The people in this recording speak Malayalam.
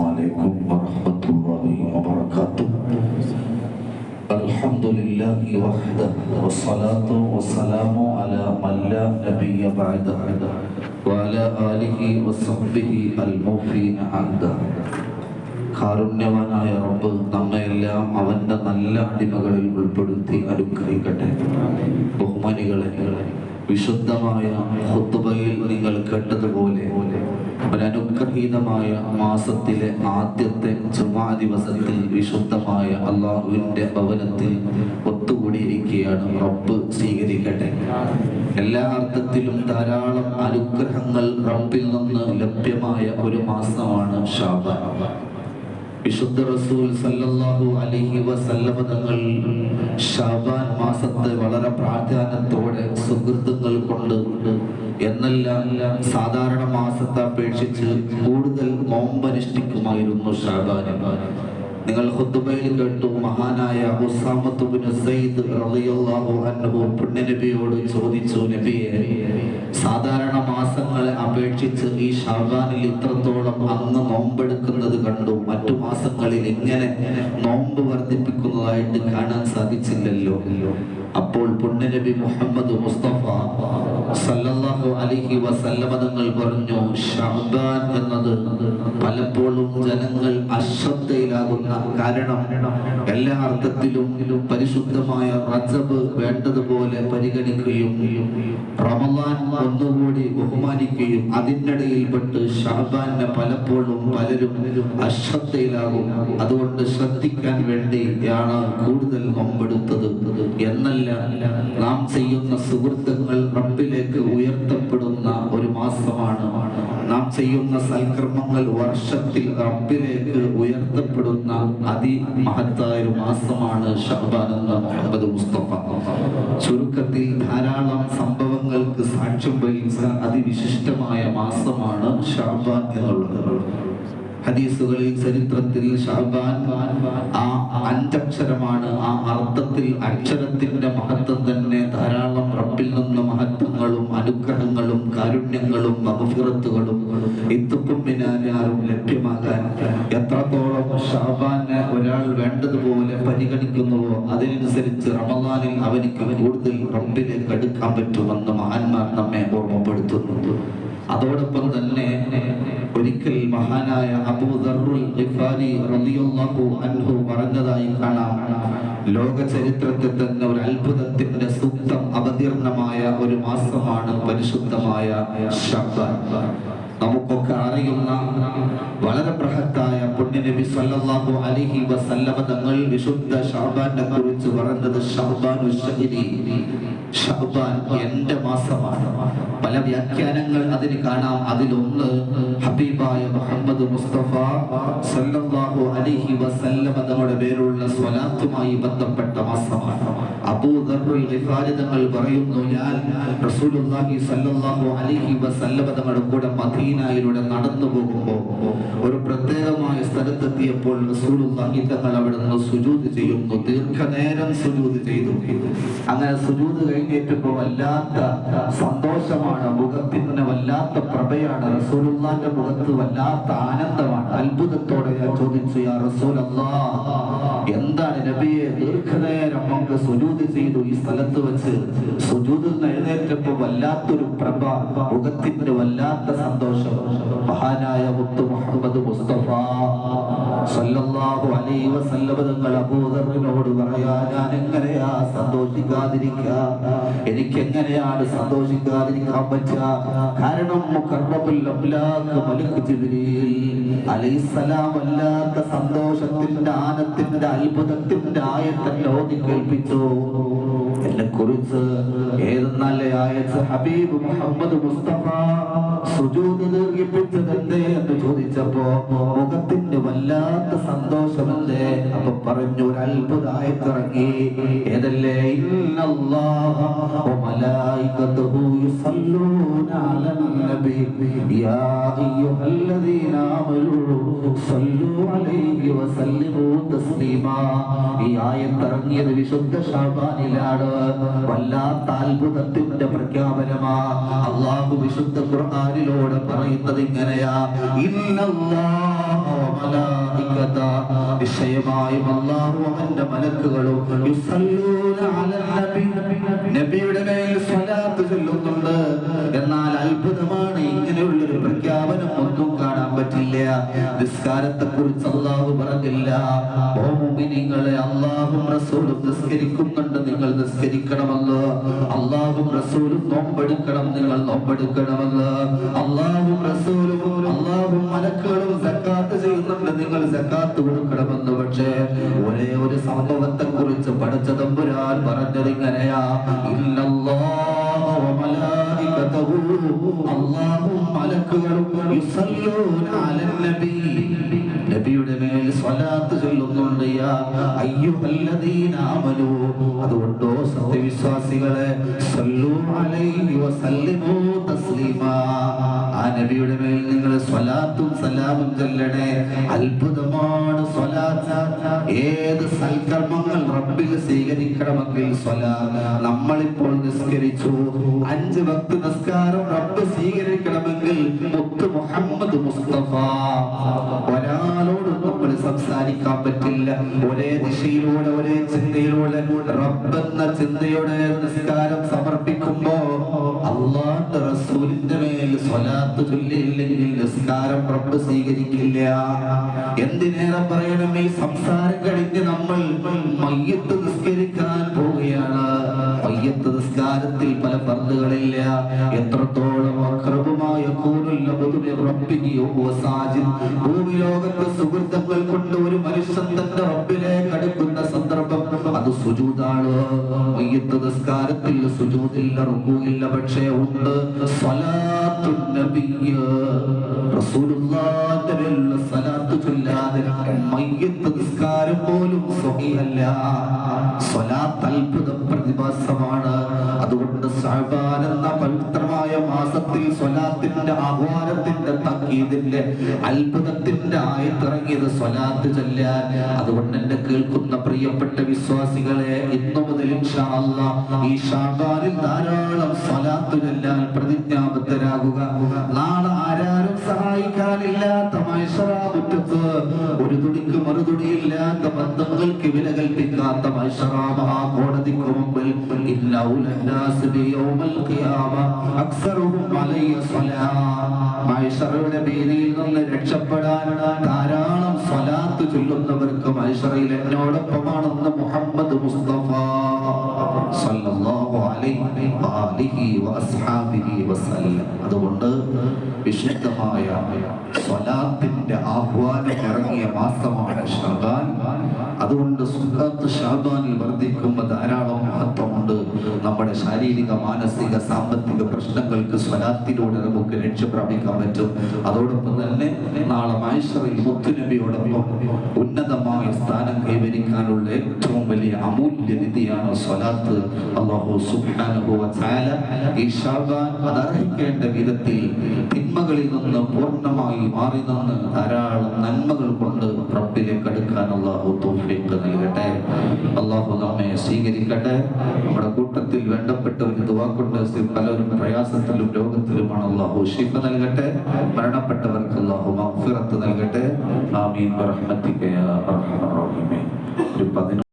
عليكم ورحمة الله وبركاته. الحمد لله وحده والصلاة والسلام على من لا نبي بعده وعلى آله وصحبه الموفين عهده. കാരുണ്യവാനായ റബ്ബ് നമ്മയെല്ലാം അവന്റെ നല്ല അടിമകളിൽ ഉൾപ്പെടുത്തി അനുഗ്രഹിക്കട്ടെ. ബഹുമാനികളെ, വിശുദ്ധമായ ഖുത്ബയിൽ നിങ്ങൾ കേട്ടതുപോലെ ഒരനുഗ്രഹീതമായ മാസത്തിലെ ആദ്യത്തെ ജുമാ ദിവസത്തിൽ വിശുദ്ധമായ അള്ളാഹുവിന്റെ ഭവനത്തിൽ ഒത്തുകൂടിയിരിക്കുകയാണ്. റബ്ബ് സ്വീകരിക്കട്ടെ. എല്ലാ അർത്ഥത്തിലും ധാരാളം അനുഗ്രഹങ്ങൾ റബ്ബിൽ നിന്ന് ലഭ്യമായ ഒരു മാസമാണ് ശഅബാൻ. വിശുദ്ധ റസൂൽ സല്ലല്ലാഹു അലൈഹി വസല്ലം തങ്ങൾ ശഅബാൻ മാസത്തെ വളരെ പ്രാധാന്യത്തോടെ സുഹൃത്തുക്കൾ കൊണ്ട് എന്നല്ല സാധാരണ മാസത്തെ അപേക്ഷിച്ച് കൂടുതൽ നോമ്പനുഷ്ഠിക്കുമായിരുന്നു ശഅബാനിൽ. നിങ്ങൾ ഖുത്ബയിൽ കേട്ടു, മഹാനായ ഉസാമത്ത് ഇബ്നു സയ്യിദ് റളിയല്ലാഹു അൻഹു പുണ്യനബിയോട് ചോദിച്ചു, നബിയെ, സാധാരണ മാസങ്ങളെ അപേക്ഷിച്ച് ഈ ശഅബാനിൽ ഇത്രത്തോളം അങ്ങ് നോമ്പെടുക്കുന്നത് കണ്ടു, മറ്റു മാസങ്ങളിൽ ഇങ്ങനെ നോമ്പ് വർദ്ധിപ്പിക്കുന്നതായിട്ട് കാണാൻ സാധിച്ചില്ലല്ലോ. അപ്പോൾ പുണ്യനബി മുഹമ്മദ് മുസ്തഫ സല്ലല്ലാഹു അലൈഹി വസല്ലം തങ്ങൾ പറഞ്ഞു, ശഅബാൻ എന്നത് പലപ്പോഴും ജനങ്ങൾ അശ്രദ്ധയിലാകുന്ന കാരണം എല്ലാ അർത്ഥത്തിലും പരിശുദ്ധമായ റജബ് വേണ്ടതുപോലെ പരിഗണിക്കുകയും റമളാൻ ഒന്നുകൂടി ബഹുമാനിക്കുകയും അതിനിടയിൽപ്പെട്ട് ശഅബാനെ പലപ്പോഴും പലരും അശ്രദ്ധയിലാകും. അതുകൊണ്ട് ശ്രദ്ധിക്കാൻ വേണ്ടിയാണ് കൂടുതൽ നോമ്പെടുത്തത് എന്നല്ല, നാം ചെയ്യുന്ന സുഹൃത്തുക്കൾ റബ്ബിലേക്ക് ഉയർത്തപ്പെടുന്ന ഒരു മാസമാണ്. നാം ചെയ്യുന്ന സൽക്കർമ്മങ്ങൾ വർഷത്തിൽ റബ്ബിലേക്ക് ഉയർത്തപ്പെടുന്ന അതിമഹത്തായ ഒരു മാസമാണ് ശഅബാൻ എന്ന മുഹമ്മദ് മുസ്തഫ. ചുരുക്കത്തിൽ ധാരാളം സംഭവങ്ങൾക്ക് സാക്ഷ്യം വഹിച്ച അതിവിശിഷ്ടമായ മാസമാണ് ശഅബാൻ എന്നുള്ളത്. ഹദീസുകളിൽ ചരിത്രത്തിൽ ശഅബാൻ ആ അഞ്ചക്ഷരമാണ്. ആ അർത്ഥത്തിൽ അക്ഷരത്തിന്റെ മഹത്വം തന്നെ ധാരാളം റബ്ബിൽ നിന്ന് മഹത്വങ്ങളും അനുഗ്രഹങ്ങളും കാരുണ്യങ്ങളും മഗ്ഫിറത്തുകളും ഇത്തുക്കും മിനാനാറും ലഭ്യമാകാൻ എത്രത്തോളം ശഅബാനെ ഒരാൾ വേണ്ടതുപോലെ പരിഗണിക്കുന്നുവോ അതിനനുസരിച്ച് റമളാനിൽ അവനിക്ക് കൂടുതൽ റബ്ബിലേക്ക് അടുക്കാൻ പറ്റുമെന്ന് മഹാന്മാർ നമ്മെ ഓർമ്മപ്പെടുത്തുന്നു. അതോടൊപ്പം തന്നെ ഒരിക്കൽ മഹാനായ അബൂ ദർറുൽ ഗിഫാരി റളിയല്ലാഹു അൻഹു പറഞ്ഞതായി കാണാം, ലോക ചരിത്രത്തിൽ തന്നെ ഒരു അത്ഭുതത്തിന്റെ സൂക്തം അവതീർണമായ ഒരു മാസമാണ് പരിശുദ്ധമായ ശഅബാൻ. നമുക്കൊക്കെ അറിയുന്ന വളരെ ബൃഹത്തായ പുണ്യനബി സല്ലല്ലാഹു അലൈഹി വസല്ലം തങ്ങൾ വിശുദ്ധ ശഅബാനെ കുറിച്ച് പറഞ്ഞത്, ശഅബാനു ശഹരി, ശഅബാൻ എന്റെ മാസമാണ്. പല വ്യാഖ്യാനങ്ങൾ അതിന് കാണാം. അതിലൊന്ന് ഹബീബായ മുഹമ്മദ് മുസ്തഫ സല്ലല്ലാഹു അലൈഹി വസല്ലം തങ്ങളുടെ പേരുള്ള സ്വലാത്തുമായി ബന്ധപ്പെട്ട മാസമാണ്. അബൂ ദർറുൽ ഗിഫാരി തങ്ങൾ പറയുന്നു, ഞാൻ റസൂലുള്ളാഹി സല്ലല്ലാഹു അലൈഹി വസല്ലം തങ്ങളുടെ കൂടെ മദീനയിലൂടെ നടന്നു പോകുമ്പോൾ ഒരു പ്രത്യേകമായ സ്ഥലത്തെത്തിയപ്പോൾ റസൂലുള്ളാഹി തങ്ങൾ അവിടെ നിന്ന് സുജൂദ് ചെയ്യുന്നു. ദീർഘനേരം സുജൂദ് ചെയ്തു. അങ്ങനെ സുജൂദ് കഴിഞ്ഞേറ്റപ്പോൾ വല്ലാത്ത സന്തോഷമാണ്, മുഖത്തിന് വല്ലാത്ത പ്രഭയാണ്, റസൂലുള്ളാഹിന്റെ മുഖത്ത് വല്ലാത്ത ആനന്ദമാണ്. അത്ഭുതത്തോടെ ഞാൻ ചോദിച്ചു, യാ റസൂലല്ലാഹ്, എന്താണ് നബിയെ ദീർഘനേരം അങ്ങ് സുജൂദ് ചെയ്തു ഈ സ്ഥലത്ത് വെച്ച്? സുജൂദിൽ നിന്ന് എഴുന്നേറ്റപ്പോൾ വല്ലാത്തൊരു പ്രഭ, മുഖത്തിന് വല്ലാത്ത സന്തോഷം. മഹാനായ മുത്ത് മുഹമ്മദ് മുസ്തഫ സല്ലല്ലാഹു അലൈഹി വസല്ലം തങ്ങൾ അബൂ ദർറിനോട് പറയാ, ഞാൻ എങ്ങനെയാ സന്തോഷിക്കാതിരിക്കുക? എനിക്ക് എങ്ങനെയാണ് സന്തോഷിക്കാതിരിക്കാൻ പറ്റുക? കാരണം മുഖറബുൽ അംലാഖ് മലക്ക് ജിബ്രീൽ അലൈഹിസ്സലാം വല്ലാത്ത സന്തോഷത്തിന്റെ ആനന്ദത്തിന്റെ അത്ഭുതത്തിന്റെ ആയത്തന്നെ ഓതി കേൾപ്പിച്ചു. എന്നെ കുറിച്ച് ഏതെന്നല്ല ആയത്ത്? ഹബീബ് മുഹമ്മദ് മുസ്തഫ സുജൂദ് ദീർഘിപ്പിച്ചതെന്തേ എന്ന് ചോദിച്ചപ്പോ മുഖത്തിന് വല്ലാത്ത സന്തോഷമല്ലേ? അപ്പൊ പറഞ്ഞു, ഒരു അത്ഭുത ആയത്തിറങ്ങി. ഏതല്ലേ? ഇന്നല്ലാഹ വമലായികതുഹു യുസല്ലൂന അലൻ നബി യാ അയ്യുഹല്ലദീന ആമനൂ സല്ലൂ അലൈഹി വസല്ലിമൂ തസ്ലീമാ. ഈ ആയത്തിറങ്ങിയത് വിശുദ്ധ ശഅബാനിലാണ്. വല്ലാത്ത അത്ഭുതത്തിന്റെ പ്രഖ്യാപനമാ. അല്ലാഹു വിശുദ്ധ ഖുർആനിലൂടെ പറയുന്നത് ഇങ്ങനെയാ, ഇന്നല്ലാഹ വമലായികത നിശ്ചയമായും അല്ലാഹു അവന്റെ മലക്കുകളും യുസല്ലൂന അലൻ നബി നബിയുടെ മേൽ സ്വലാത്ത് ചൊല്ലുന്നുണ്ട്. എന്നാൽ അത്ഭുതമാണ്, ഇങ്ങനെയുള്ളൊരു പ്രഖ്യാപനം ഒന്നും കാണാൻ പറ്റില്ല. നിസ്കാരത്തെ കുറിച്ച് അല്ലാഹു പറഞ്ഞില്ല. ഓ മുഅ്മിനീങ്ങളെ, അല്ലാഹും റസൂലും നിസ്കരിക്കുന്നുണ്ട്, നിങ്ങൾ നിസ്കരിക്കണമെന്ന്. അല്ലാഹും റസൂലും നോമ്പെടുക്കണം, നിങ്ങൾ നോമ്പെടുക്കണമെന്ന്. അല്ലാഹും റസൂലും അല്ലാഹും മലക്കുകളും സക്കാത്ത് ചെയ്യുന്നുണ്ട്, നിങ്ങൾ സക്കാത്ത് കൊടുക്കണമെന്ന്. പക്ഷേ ഒരേ ഒരു സംഭവത്തെ കുറിച്ച് പടച്ച തമ്പുരാൻ പറഞ്ഞത് ഇങ്ങനെയാ: ഇന്നല്ലാഹ വമലായികതഹു, അല്ലാഹും മലക്കുകളും യുസല്ലൂന അലൻ നബി, നബിയുടെ മേൽ സ്വലാത്ത് ചൊല്ലുന്നുണ്ട്. യാ അയ്യുഹല്ലദീന ആമനൂ, അതുകൊണ്ടോ സത്യവിശ്വാസികളെ, സല്ലൂ അലൈഹി വസല്ലിമൂ തസ്ലീമാ, ആ നബിയുടെ മേൽ നിങ്ങൾ സ്വലാത്തും സലാമും ചൊല്ലണേ. അത്ഭുതമാണ് സ്വലാത്ത്. ഏത് സൽക്കർമ്മങ്ങൾ റബ്ബിൽ സ്വീകരിക്കണമെങ്കിൽ സ്വലാത്ത്. നമ്മളിപ്പോൾ നിസ്കരിച്ചു, 5 വക്ത് നിസ്കാരം റബ്ബ് സ്വീകരിക്കണമെങ്കിൽ മുത്ത് മുഹമ്മദ് മുസ്തഫ, ഒരാളോട് നമ്മൾ സംസാരിക്കാൻ പറ്റില്ല. ഒരേ ദിശയിലൂടെ ഒരേ ചിന്തയിലൂടെ റബ്ബെന്ന ചിന്തയുടെ നിസ്കാരം സമർപ്പിക്കുമ്പോ അല്ലാഹുവിന്റെ റസൂലിന്റെ മേൽ സ്വലാത്ത് ചൊല്ലിയില്ലെങ്കിൽ നിസ്കാരം റബ്ബ് സ്വീകരിക്കില്ല. എന്തിനേറെ പറയണം, ഈ സംസാരം കഴിഞ്ഞ് നമ്മൾ മയ്യത്ത് നിസ്കരിക്കാൻ പോവുകയാണ്. മയ്യത്ത് നിസ്കാരത്തിൽ പല ഫർളുകളില്ല. എത്രത്തോളം അഖ്റബുമായ ഭൂമി ലോകത്തെ സുഹൃത്തുക്കൾ കൊണ്ട് ഒരു മനുഷ്യൻ തന്റെ റബ്ബിലേക്ക് അടുക്കുന്ന സന്ദർഭം അത് സുജൂദാണ്. മയ്യത്ത് നിസ്കാരത്തിൽ സുജൂദില്ല, റുകൂഇല്ല, പക്ഷേ ഉണ്ട് സ്വലാത്തുൻ നബിയ്യ. റസൂലുള്ളാഹിന്റെ മേലുള്ള സ്വലാത്ത് ചൊല്ലാതെ മയ്യത്ത് നിസ്കാരം പോലും സ്വഹീഹല്ല. സ്വലാത്ത് അത്ഭുത പ്രതിഭാസമാണ്. അതുകൊണ്ട് ശഅബാൻ എന്ന പവിത്രമായ മാസത്തിൽ സ്വലാത്തിന്റെ ആഹ്വാനത്തിന്റെ തഖീദിന്റെ അത്ഭുതത്തിന്റെ ആയത്തിറങ്ങിയത് സ്വലാത്ത് ചൊല്ലാൻ. അതുകൊണ്ട് എന്നെ കേൾക്കുന്ന പ്രിയപ്പെട്ട വിശ്വാസികളെ, ഇന്നു മുതൽ ഇൻഷാ അല്ലാഹ് ഈ ശഅബാനിൽ ധാരാളം സ്വലാത്ത് ചൊല്ലാൻ പ്രതിജ്ഞാബദ്ധരാകുക. നാളെ ആരാരും സഹായിക്കാനില്ലാത്ത മഹ്ശറാമുറ്റത്ത്, ഒരു തുടിക്ക് മറുതുടിയില്ലാത്ത ബന്ധങ്ങൾക്ക് വില കൽപ്പിക്കാത്ത മഹ്ശറാ മഹാകോടതിക്ക് മുമ്പിൽ മഹ്ശറയുടെ ഭീതിയിൽ നിന്ന് രക്ഷപ്പെടാൻ ധാരാളം സ്വലാത്ത് ചൊല്ലുന്നവർക്ക് മഹ്ശറയിൽ എന്നോടൊപ്പമാണെന്ന് മുഹമ്മദ് മുസ്തഫ സല്ലല്ലാഹു അലൈഹി വആലിഹി വഅസ്ഹാബിഹി വസല്ലം. അതുകൊണ്ട് വിശുദ്ധമായ സ്വലാത്തിന്റെ ആഹ്വാനം ഇറങ്ങിയ മാസമാണ് ശഅബാൻ. അതുകൊണ്ട് സുന്നത്ത് ശഅബാനിൽ വർദ്ധിക്കുമ്പോൾ ധാരാളം മഹത്വമുണ്ട്. നമ്മുടെ ശാരീരിക, മാനസിക, സാമ്പത്തിക പ്രശ്നങ്ങൾക്ക് സ്വലാത്തിലൂടെ നമുക്ക് രക്ഷ പ്രാപിക്കാൻ പറ്റും. അതോടൊപ്പം തന്നെ നാളെ മഹ്ശറിൽ മുത്തുനബിയോടൊപ്പം ഉന്നതമായ സ്ഥാനം കൈവരിക്കാനുള്ള ഏറ്റവും വലിയ അമൂല്യ നിധിയാണ് സ്വലാത്ത്. അല്ലാഹു സുബ്ഹാനഹു വ തആല ഈ ശഅബാൻ അർഹിക്കേണ്ട വിധത്തിൽ തിന്മകളിൽ നിന്ന് പൂർണ്ണമായി മാറി നിന്ന് ധാരാളം നന്മകൾ കൊണ്ട് റബ്ബിലേക്ക് അടുക്കാൻ അല്ലാഹു തൗഫീഖ് നൽകട്ടെ. അല്ലാഹു നമ്മെ സ്വീകരിക്കട്ടെ. നമ്മുടെ കൂട്ടത്തിൽ വേണ്ടപ്പെട്ടവർ ദുആ കൊണ്ട് പലരും പ്രയാസത്തിലും രോഗത്തിലുമാണ്. അല്ലാഹു ശിഫ നൽകട്ടെ. മരണപ്പെട്ടവർക്ക് അല്ലാഹു മഗ്ഫിറത്ത് നൽകട്ടെ. ആമീൻ ബിറഹ്മതിക യാ അർഹമർ റഹീമീൻ.